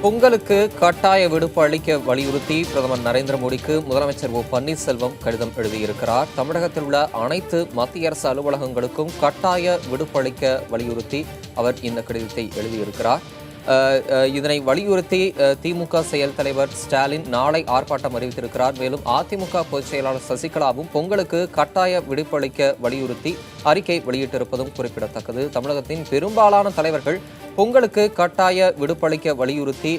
பொங்கலுக்கு கட்டாய விடுப்பு அளிக்க வலியுறுத்தி பிரதமர் நரேந்திர மோடிக்கு முதலமைச்சர் ஓ பன்னீர்செல்வம் கடிதம் எழுதியிருக்கிறார். தமிழகத்தில் உள்ள அனைத்து மத்திய அரசு அலுவலகங்களுக்கும் கட்டாய விடுப்பு அளிக்க வலியுறுத்தி அவர் இந்த கடிதத்தை எழுதியிருக்கிறார். இதனை வலியுறுத்தி திமுக செயல் தலைவர் ஸ்டாலின் நாளை ஆர்ப்பாட்டம் அறிவித்திருக்கிறார். மேலும் அதிமுக பொதுச் செயலாளர் சசிகலாவும் பொங்கலுக்கு கட்டாய விடுப்பு அளிக்க வலியுறுத்தி அறிக்கை வெளியிட்டிருப்பதும் குறிப்பிடத்தக்கது. தமிழகத்தின் பெரும்பாலான தலைவர்கள் பொங்கலுக்கு கட்டாய விடுப்பளிக்க வலியுறுத்தி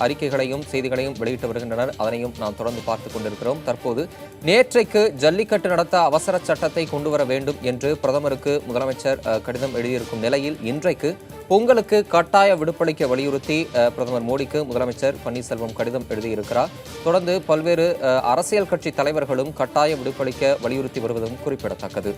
அறிக்கைகளையும் செய்திகளையும் வெளியிட்டு வருகின்றனர். அதனையும் நாம் தொடர்ந்து பார்த்துக் கொண்டிருக்கிறோம். தற்போது நேற்றைக்கு ஜல்லிக்கட்டு நடத்த அவசர சட்டத்தை கொண்டுவர வேண்டும் என்று பிரதமருக்கு முதலமைச்சர் கடிதம் எழுதியிருக்கும் நிலையில் இன்றைக்கு பொங்கலுக்கு கட்டாய விடுப்பளிக்க வலியுறுத்தி பிரதமர் மோடிக்கு முதலமைச்சர் பன்னீர்செல்வம் கடிதம் எழுதியிருக்கிறார். தொடர்ந்து பல்வேறு அரசியல் கட்சி தலைவர்களும் கட்டாய விடுப்பளிக்க வலியுறுத்தி வருவதும் குறிப்பிடத்தக்கது.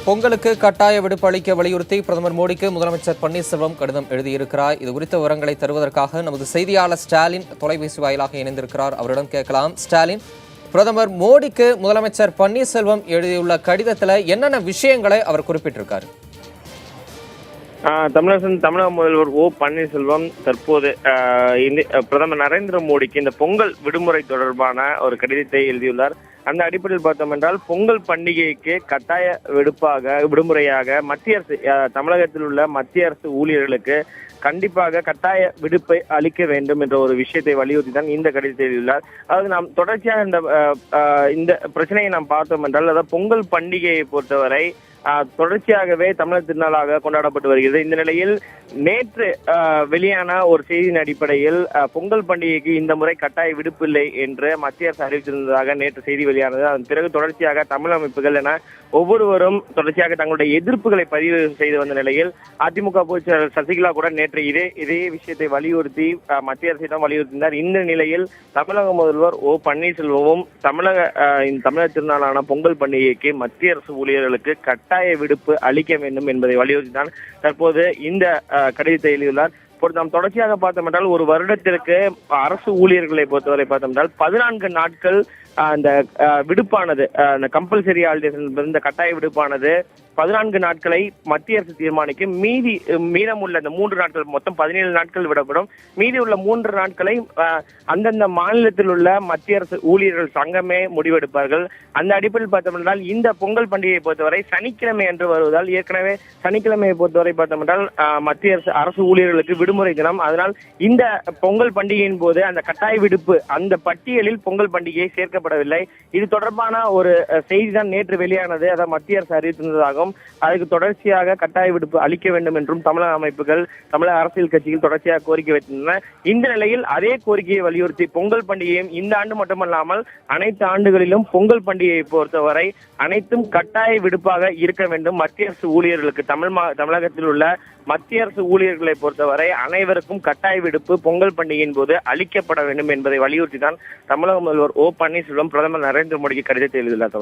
பொங்கலுக்கு கட்டாய விடுப்பு அளிக்க வலியுறுத்தி பிரதமர் மோடிக்கு முதலமைச்சர் பன்னீர்செல்வம் கடிதம் எழுதியிருக்கிறார். இது குறித்த விவரங்களை தருவதற்காக நமது செய்தியாளர் ஸ்டாலின் தொலைபேசி வாயிலாக இணைந்திருக்கிறார். அவரிடம் கேட்கலாம். ஸ்டாலின், பிரதமர் மோடிக்கு முதலமைச்சர் பன்னீர்செல்வம் எழுதியுள்ள கடிதத்தில் என்னென்ன விஷயங்களை அவர் குறிப்பிட்டிருக்காரு? தமிழக முதல்வர் ஓ பன்னீர்செல்வம் தற்போது பிரதமர் நரேந்திர மோடிக்கு இந்த பொங்கல் விடுமுறை தொடர்பான ஒரு கடிதத்தை எழுதியுள்ளார். அந்த அடிப்படையில் பார்த்தோம் என்றால் பொங்கல் பண்டிகைக்கு கட்டாய விடுமுறையாக மத்திய அரசு தமிழகத்தில் உள்ள மத்திய அரசு ஊழியர்களுக்கு கண்டிப்பாக கட்டாய விடுப்பை அளிக்க வேண்டும் என்ற ஒரு விஷயத்தை வலியுறுத்தி தான் இந்த கடிதத்தை எழுதியுள்ளார். அதாவது நாம் தொடர்ச்சியாக இந்த பிரச்சனையை நாம் பார்த்தோம் என்றால், அதாவது பொங்கல் பண்டிகையை பொறுத்தவரை தொடர்ச்சியாகவே தமிழர் திருநாளாக கொண்டாடப்பட்டு வருகிறது. இந்த நிலையில் நேற்று வெளியான ஒரு செய்தியின் அடிப்படையில் பொங்கல் பண்டிகைக்கு இந்த முறை கட்டாய விடுப்பு இல்லை என்று மத்திய அரசு அறிவித்திருந்ததாக நேற்று செய்தி வெளியானது. அதன் பிறகு தொடர்ச்சியாக தமிழ் அமைப்புகள் என ஒவ்வொருவரும் தொடர்ச்சியாக தங்களுடைய எதிர்ப்புகளை பதிவு செய்து வந்த நிலையில் அதிமுக பொதுச் செயலாளர் சசிகலா கூட நேற்று இதே விஷயத்தை வலியுறுத்தி மத்திய அரசிடம் வலியுறுத்தினார். இந்த நிலையில் தமிழக முதல்வர் ஓ பன்னீர்செல்வமும் தமிழர் திருநாளான பொங்கல் பண்டிகைக்கு மத்திய அரசு ஊழியர்களுக்கு கட்டாய விடுப்பு அளிக்க வேண்டும் என்பதை வலியுறுத்திதான் தற்போது இந்த கடிதத்தை எழுதியுள்ளார். நாம் தொடர்ச்சியாக பார்த்தோம் என்றால், ஒரு வருடத்திற்கு அரசு ஊழியர்களை பொறுத்தவரை பார்த்தோம் என்றால் 14 நாட்கள் அந்த விடுப்பானது, அந்த கம்பல்சரி ஹாலிடேஸ், இந்த கட்டாய விடுப்பானது 14 நாட்களை மத்திய அரசு தீர்மானிக்கும். மீதமுள்ள இந்த 3 நாட்கள், மொத்தம் 17 நாட்கள் விடப்படும். மீதி உள்ள 3 நாட்களை அந்தந்த மாநிலத்தில் உள்ள மத்திய அரசு ஊழியர்கள் சங்கமே முடிவெடுப்பார்கள். அந்த அடிப்படையில் பார்த்தோம் என்றால், இந்த பொங்கல் பண்டிகையை பொறுத்தவரை சனிக்கிழமை என்று வருவதால், ஏற்கனவே சனிக்கிழமையை பொறுத்தவரை பார்த்தோம் என்றால் மத்திய அரசு ஊழியர்களுக்கு விடுமுறை தினம். அதனால் இந்த பொங்கல் பண்டிகையின் போது அந்த கட்டாய விடுப்பு அந்த பட்டியலில் பொங்கல் பண்டிகையை சேர்க்கப்படவில்லை. இது தொடர்பான ஒரு செய்தி தான் நேற்று வெளியானது. அதை மத்திய அரசு அறிவித்திருந்ததாகவும், அதுக்கு தொடர்ச்சியாக கட்டாய விடுப்பு அளிக்க வேண்டும் என்றும் தமிழக அமைப்புகள், தமிழக அரசியல் கட்சிகள் தொடர்ச்சியாக கோரிக்கை வைத்திருந்தன. இந்த நிலையில் அதே கோரிக்கையை வலியுறுத்தி பொங்கல் பண்டிகையும் இந்த ஆண்டு மட்டுமல்லாமல் அனைத்து ஆண்டுகளிலும் பொங்கல் பண்டிகையை பொறுத்தவரை அனைத்தும் கட்டாய விடுப்பாக இருக்க வேண்டும். மத்திய அரசு ஊழியர்களுக்கு, தமிழகத்தில் உள்ள மத்திய அரசு ஊழியர்களை பொறுத்தவரை அனைவருக்கும் கட்டாய விடுப்பு பொங்கல் பண்டிகையின் போது அளிக்கப்பட வேண்டும் என்பதை வலியுறுத்தி தான் தமிழக முதல்வர் ஓ பன்னீர்செல்வம் பிரதமர் நரேந்திர மோடிக்கு கடிதத்தை எழுதியுள்ளார்.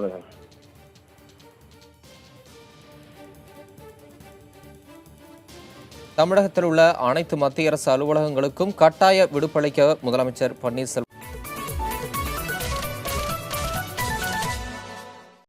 தமிழகத்தில் உள்ள அனைத்து மத்திய அரசு அலுவலகங்களுக்கும் கட்டாய விடுப்பளிக்க முதலமைச்சர் பன்னீர்செல்வம்